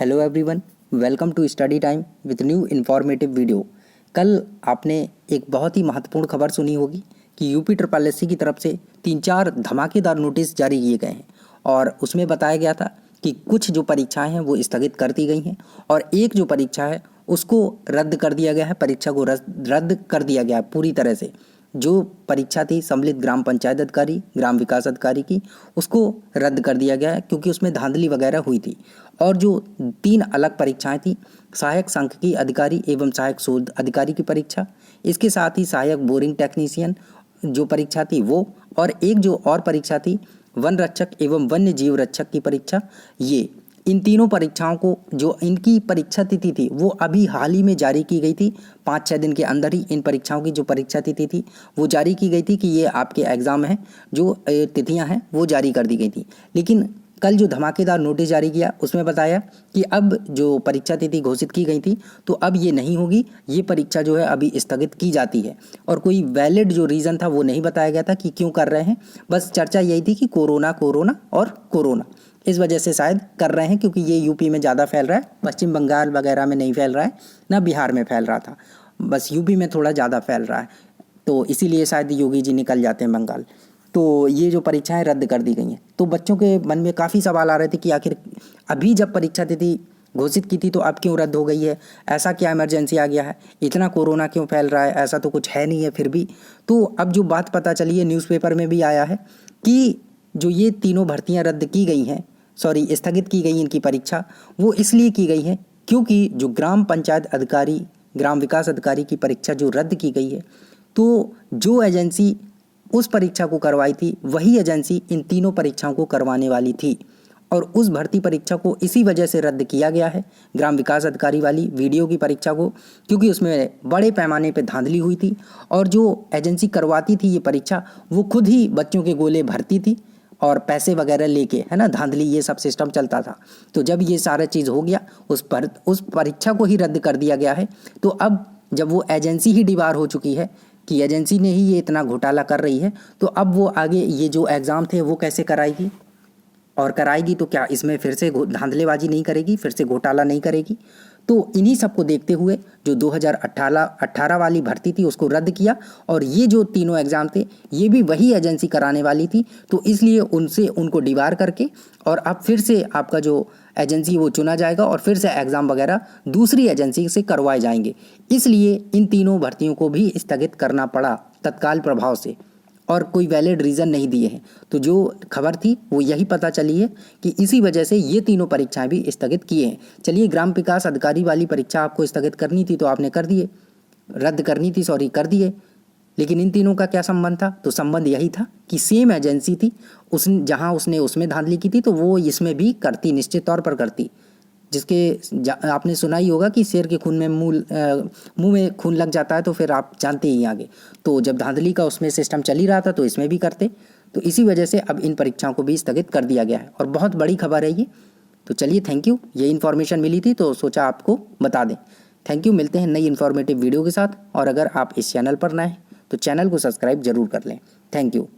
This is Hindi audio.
Hello everyone, welcome to study time with new informative video. कल आपने एक बहुत ही महत्वपूर्ण खबर सुनी होगी कि यूपी ट्रिपल एससी की तरफ से 3-4 धमाकेदार नोटिस जारी किए गए हैं और उसमें बताया गया था कि कुछ जो परीक्षाएं हैं वो स्थगित कर दी गई हैं और एक जो परीक्षा है उसको रद्द कर दिया गया है। परीक्षा को रद्द कर दिया गया है पूरी तरह से। जो परीक्षा थी सम्मिलित ग्राम पंचायत अधिकारी, ग्राम विकास अधिकारी की, उसको रद्द कर दिया गया है क्योंकि उसमें धांधली वगैरह हुई थी। और जो 3 अलग परीक्षाएं थी, सहायक सांख्यिकी अधिकारी एवं सहायक शोध अधिकारी की परीक्षा, इसके साथ ही सहायक बोरिंग टेक्नीशियन जो परीक्षा थी वो, और एक जो और परीक्षा थी वन रक्षक एवं वन्य जीव रक्षक की परीक्षा, ये इन तीनों परीक्षाओं को जो इनकी परीक्षा तिथि थी वो अभी हाल ही में जारी की गई थी। 5-6 दिन के अंदर ही इन परीक्षाओं की जो परीक्षा तिथि थी वो जारी की गई थी कि ये आपके एग्ज़ाम हैं, जो तिथियां हैं वो जारी कर दी गई थी। लेकिन कल जो धमाकेदार नोटिस जारी किया उसमें बताया कि अब जो परीक्षा तिथि घोषित की गई थी तो अब ये नहीं होगी, ये परीक्षा जो है अभी स्थगित की जाती है। और कोई वैलिड जो रीज़न था वो नहीं बताया गया था कि क्यों कर रहे हैं। बस चर्चा यही थी कि कोरोना और कोरोना इस वजह से शायद कर रहे हैं, क्योंकि ये यूपी में ज़्यादा फैल रहा है, पश्चिम बंगाल वगैरह में नहीं फैल रहा है, ना बिहार में फैल रहा था, बस यूपी में थोड़ा ज़्यादा फैल रहा है, तो इसीलिए शायद योगी जी निकल जाते हैं बंगाल। तो ये जो परीक्षाएं रद्द कर दी गई हैं, तो बच्चों के मन में काफ़ी सवाल आ रहे थे कि आखिर अभी जब परीक्षा तिथि घोषित की थी तो अब क्यों रद्द हो गई है, ऐसा क्या इमरजेंसी आ गया है, इतना कोरोना क्यों फैल रहा है, ऐसा तो कुछ है नहीं है फिर भी। तो अब जो बात पता चली है, न्यूज़पेपर में भी आया है कि जो ये तीनों भर्तियां रद्द की गई हैं, स्थगित की गई इनकी परीक्षा, वो इसलिए की गई है क्योंकि जो ग्राम पंचायत अधिकारी, ग्राम विकास अधिकारी की परीक्षा जो रद्द की गई है, तो जो एजेंसी उस परीक्षा को करवाई थी वही एजेंसी इन तीनों परीक्षाओं को करवाने वाली थी, और उस भर्ती परीक्षा को इसी वजह से रद्द किया गया है, ग्राम विकास अधिकारी वाली वीडियो की परीक्षा को, क्योंकि उसमें बड़े पैमाने पर धांधली हुई थी और जो एजेंसी करवाती थी ये परीक्षा वो खुद ही बच्चों के गोले भरती थी और पैसे वगैरह लेके, है ना, धांधली ये सब सिस्टम चलता था। तो जब ये सारा चीज़ हो गया, उस परीक्षा को ही रद्द कर दिया गया है। तो अब जब वो एजेंसी ही डिबार हो चुकी है कि एजेंसी ने ही ये इतना घोटाला कर रही है, तो अब वो आगे ये जो एग्ज़ाम थे वो कैसे कराएगी, और कराएगी तो क्या इसमें फिर से धांधलेबाजी नहीं करेगी, फिर से घोटाला नहीं करेगी। तो इन्हीं सब को देखते हुए जो 2018 वाली भर्ती थी उसको रद्द किया, और ये जो तीनों एग्ज़ाम थे ये भी वही एजेंसी कराने वाली थी, तो इसलिए उनको डिबार करके और अब फिर से आपका जो एजेंसी वो चुना जाएगा और फिर से एग्ज़ाम वगैरह दूसरी एजेंसी से करवाए जाएंगे। इसलिए इन तीनों भर्तियों को भी स्थगित करना पड़ा तत्काल प्रभाव से, और कोई वैलिड रीज़न नहीं दिए हैं। तो जो खबर थी वो यही पता चली है कि इसी वजह से ये तीनों परीक्षाएं भी स्थगित किए हैं। चलिए, ग्राम विकास अधिकारी वाली परीक्षा आपको स्थगित करनी थी तो आपने कर दिए, रद्द करनी थी, सॉरी, कर दिए। लेकिन इन तीनों का क्या संबंध था? तो संबंध यही था कि सेम एजेंसी थी, जहाँ उसने उसमें धांधली की थी तो वो इसमें भी करती, निश्चित तौर पर करती। आपने सुना ही होगा कि शेर के खून में मुंह में खून लग जाता है, तो फिर आप जानते ही आगे। तो जब धांधली का उसमें सिस्टम चल ही रहा था तो इसमें भी करते, तो इसी वजह से अब इन परीक्षाओं को भी स्थगित कर दिया गया है, और बहुत बड़ी खबर है ये। तो चलिए, थैंक यू, ये इन्फॉर्मेशन मिली थी तो सोचा आपको बता दें। थैंक यू, मिलते हैं नई इन्फॉर्मेटिव वीडियो के साथ, और अगर आप इस चैनल पर नए हैं तो चैनल को सब्सक्राइब जरूर कर लें। Thank you.